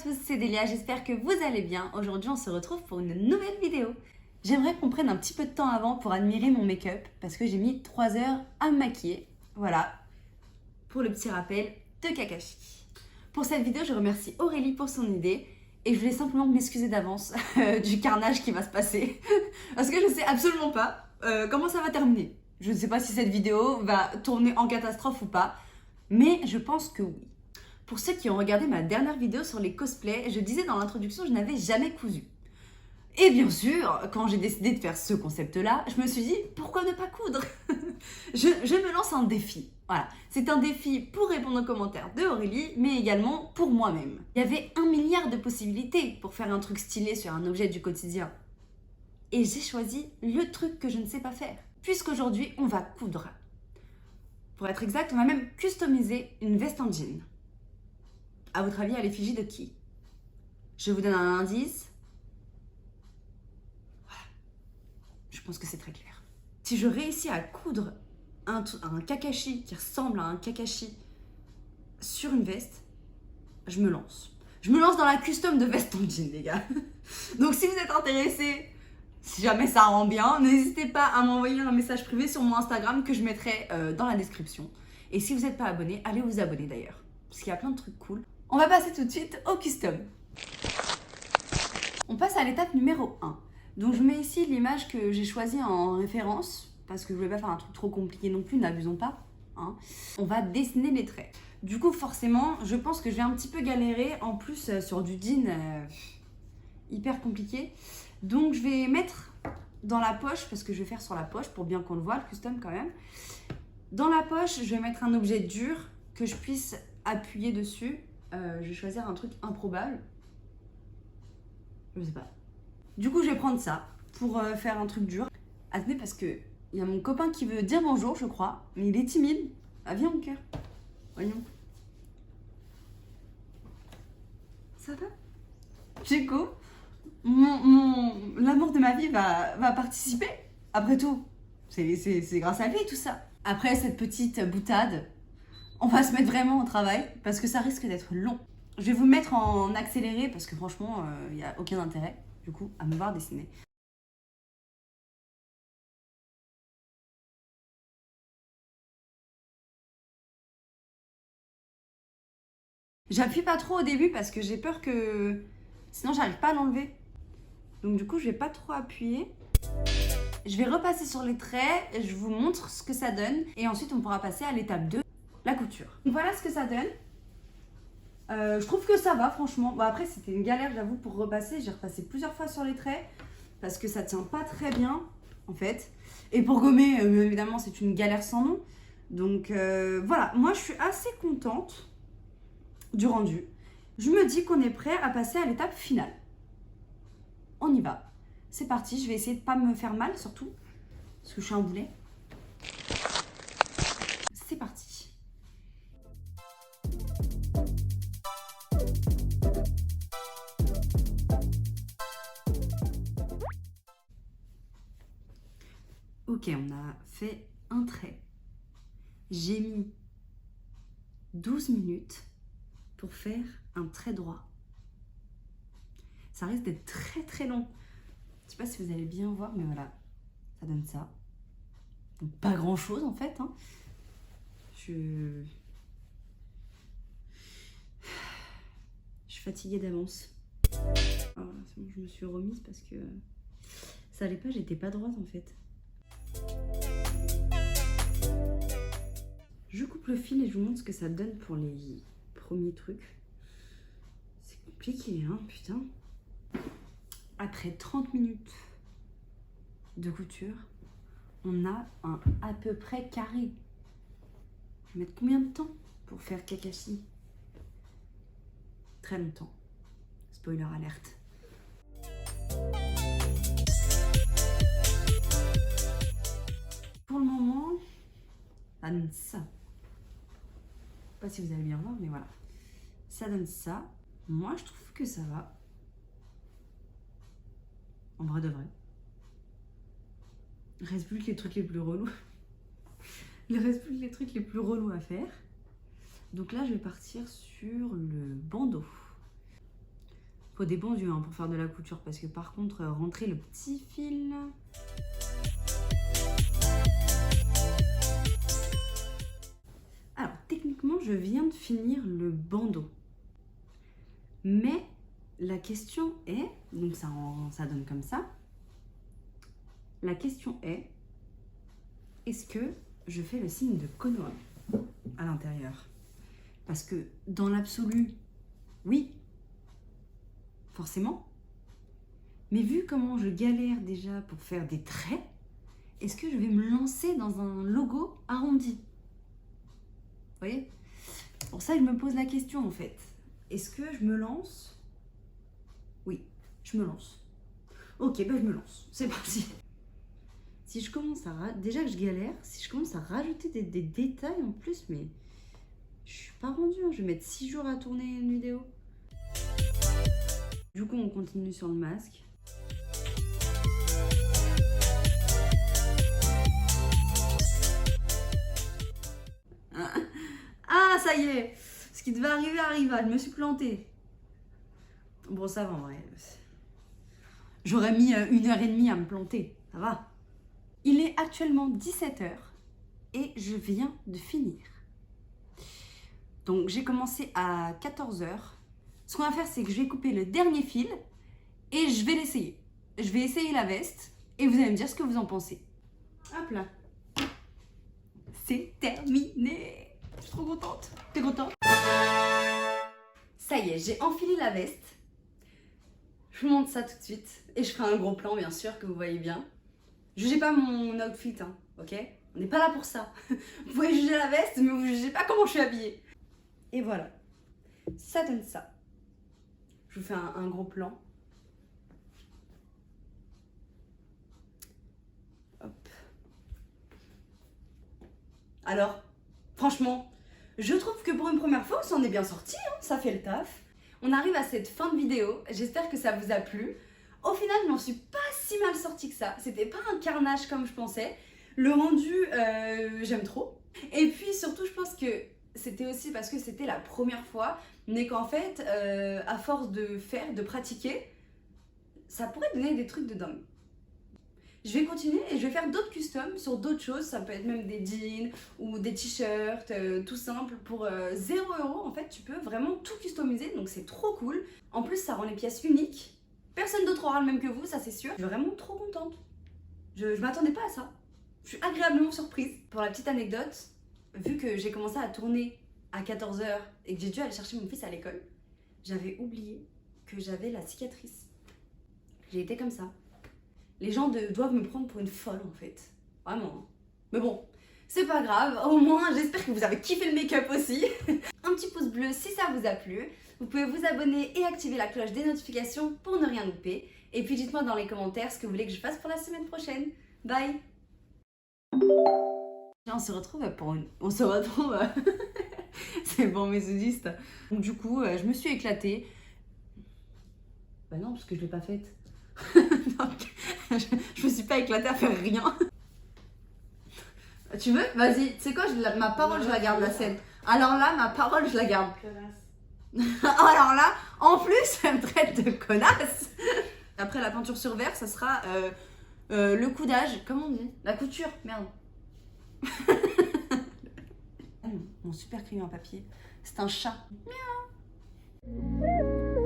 tous, c'est Delia, j'espère que vous allez bien. Aujourd'hui on se retrouve pour une nouvelle vidéo. J'aimerais qu'on prenne un petit peu de temps avant pour admirer mon make-up parce que j'ai mis 3 heures à me maquiller. Voilà, pour le petit rappel de Kakashi. Pour cette vidéo, je remercie Aurélie pour son idée et je voulais simplement m'excuser d'avance du carnage qui va se passer parce que je ne sais absolument pas comment ça va terminer. Je ne sais pas si cette vidéo va tourner en catastrophe ou pas, mais je pense que oui. Pour ceux qui ont regardé ma dernière vidéo sur les cosplays, je disais dans l'introduction que je n'avais jamais cousu. Et bien sûr, quand j'ai décidé de faire ce concept-là, je me suis dit, pourquoi ne pas coudre je me lance un défi. Voilà, c'est un défi pour répondre aux commentaires de Aurélie, mais également pour moi-même. Il y avait 1 milliard de possibilités pour faire un truc stylé sur un objet du quotidien. Et j'ai choisi le truc que je ne sais pas faire. Puisqu'aujourd'hui, on va coudre. Pour être exact, on va même customiser une veste en jean. À votre avis, à l'effigie de qui? Je vous donne un indice. Voilà. Je pense que c'est très clair. Si je réussis à coudre un Kakashi qui ressemble à un Kakashi sur une veste, je me lance. Je me lance dans la custom de veste en jean, les gars. Donc si vous êtes intéressés, si jamais ça rend bien, n'hésitez pas à m'envoyer un message privé sur mon Instagram que je mettrai dans la description. Et si vous n'êtes pas abonné, allez vous abonner d'ailleurs. Parce qu'il y a plein de trucs cool. On va passer tout de suite au custom. On passe à l'étape numéro 1. Donc je mets ici l'image que j'ai choisie en référence, parce que je voulais pas faire un truc trop compliqué non plus, n'abusons pas. Hein. On va dessiner les traits. Du coup forcément, je pense que je vais un petit peu galérer, en plus sur du jean hyper compliqué. Donc je vais mettre dans la poche, parce que je vais faire sur la poche pour bien qu'on le voit, le custom quand même. Dans la poche, je vais mettre un objet dur que je puisse appuyer dessus. Je vais choisir un truc improbable. Je sais pas. Du coup, je vais prendre ça pour faire un truc dur. Attendez, parce que il y a mon copain qui veut dire bonjour, je crois. Mais il est timide. Ah, viens, mon cœur. Voyons. Ça va? Du coup, l'amour de ma vie va participer. Après tout, c'est grâce à lui tout ça. Après cette petite boutade, on va se mettre vraiment au travail parce que ça risque d'être long. Je vais vous le mettre en accéléré parce que franchement, il n'y a aucun intérêt, du coup, à me voir dessiner. J'appuie pas trop au début parce que j'ai peur que... Sinon, j'arrive pas à l'enlever. Donc du coup, je vais pas trop appuyer. Je vais repasser sur les traits, je vous montre ce que ça donne. Et ensuite, on pourra passer à l'étape 2, la couture. Donc voilà ce que ça donne. Je trouve que ça va franchement. Bon, après c'était une galère j'avoue pour repasser. J'ai repassé plusieurs fois sur les traits parce que ça tient pas très bien en fait. Et pour gommer évidemment c'est une galère sans nom. Donc voilà, moi je suis assez contente du rendu. Je me dis qu'on est prêt à passer à l'étape finale. On y va. C'est parti, je vais essayer de pas me faire mal surtout parce que je suis un boulet. C'est parti. Ok, on a fait un trait. J'ai mis 12 minutes pour faire un trait droit. Ça risque d'être très très long. Je sais pas si vous allez bien voir, mais voilà, ça donne ça. Donc pas grand chose en fait. Hein. Je suis fatiguée d'avance. Oh, c'est bon, je me suis remise parce que ça allait pas, j'étais pas droite en fait. Je coupe le fil et je vous montre ce que ça donne pour les premiers trucs. C'est compliqué, hein, putain. Après 30 minutes de couture, on a un à peu près carré. Je vais mettre combien de temps pour faire Kakashi? Très longtemps. Spoiler alerte. Pour le moment, ça donne ça. Je sais pas si vous allez bien voir, mais voilà. Ça donne ça. Moi, je trouve que ça va. En vrai de vrai. Il reste plus que les trucs les plus relous. Il reste plus que les trucs les plus relous à faire. Donc là, je vais partir sur le bandeau. Faut des bons yeux hein, pour faire de la couture parce que par contre, rentrer le petit fil... Alors, techniquement, je viens de finir le bandeau. Mais la question est... Donc ça donne comme ça. La question est... Est-ce que je fais le signe de Konoha à l'intérieur? Parce que dans l'absolu, oui, forcément. Mais vu comment je galère déjà pour faire des traits, est-ce que je vais me lancer dans un logo arrondi? Vous voyez? Pour ça, je me pose la question en fait. Est-ce que je me lance? Oui, je me lance. Ok, ben je me lance. C'est parti. Si je commence à... Déjà que je galère, si je commence à rajouter des détails en plus, mais... Je suis pas rendue, hein. Je vais mettre 6 jours à tourner une vidéo. Du coup, on continue sur le masque. Ah, ça y est! Ce qui devait arriver arriva, je me suis plantée. Bon, ça va en vrai. J'aurais mis 1h30 à me planter, ça va. Il est actuellement 17h et je viens de finir. Donc j'ai commencé à 14h. Ce qu'on va faire, c'est que je vais couper le dernier fil et je vais l'essayer. Je vais essayer la veste et vous allez me dire ce que vous en pensez. Hop là. C'est terminé. Je suis trop contente. T'es contente? Ça y est, j'ai enfilé la veste. Je vous montre ça tout de suite. Et je ferai un gros plan, bien sûr, que vous voyez bien. Jugez pas mon outfit, hein, ok? On n'est pas là pour ça. Vous pouvez juger la veste, mais vous jugez pas comment je suis habillée. Et voilà. Ça donne ça. Je vous fais un gros plan. Hop. Alors, franchement, je trouve que pour une première fois, on s'en est bien sorti, hein, ça fait le taf. On arrive à cette fin de vidéo, j'espère que ça vous a plu. Au final, je m'en suis pas si mal sortie que ça. C'était pas un carnage comme je pensais. Le rendu, j'aime trop. Et puis surtout, je pense que c'était aussi parce que c'était la première fois, mais qu'en fait, à force de faire, de pratiquer, ça pourrait donner des trucs de dingue. Je vais continuer et je vais faire d'autres customs sur d'autres choses. Ça peut être même des jeans ou des t-shirts, tout simple. Pour 0 € en fait, tu peux vraiment tout customiser, donc c'est trop cool. En plus, ça rend les pièces uniques. Personne d'autre aura le même que vous, ça c'est sûr. Je suis vraiment trop contente. Je m'attendais pas à ça. Je suis agréablement surprise. Pour la petite anecdote, vu que j'ai commencé à tourner à 14h et que j'ai dû aller chercher mon fils à l'école, j'avais oublié que j'avais la cicatrice. J'ai été comme ça. Les gens doivent me prendre pour une folle en fait. Vraiment. Mais bon, c'est pas grave. Au moins, j'espère que vous avez kiffé le make-up aussi. Un petit pouce bleu si ça vous a plu. Vous pouvez vous abonner et activer la cloche des notifications pour ne rien louper. Et puis dites-moi dans les commentaires ce que vous voulez que je fasse pour la semaine prochaine. Bye! On se retrouve pour une... On se retrouve... C'est bon mes sudistes. Donc du coup, je me suis éclatée. Bah non, parce que je l'ai pas faite. Donc, je me suis pas éclatée à faire rien. Tu veux? Vas-y. Tu sais quoi? Ma parole, je la garde la scène. Alors là, ma parole, je la garde. Alors là, en plus, elle me traite de connasse. Après la peinture sur verre, ça sera le coudage. Comment on dit? La couture, merde. Mon super crayon à papier. C'est un chat. Miaou.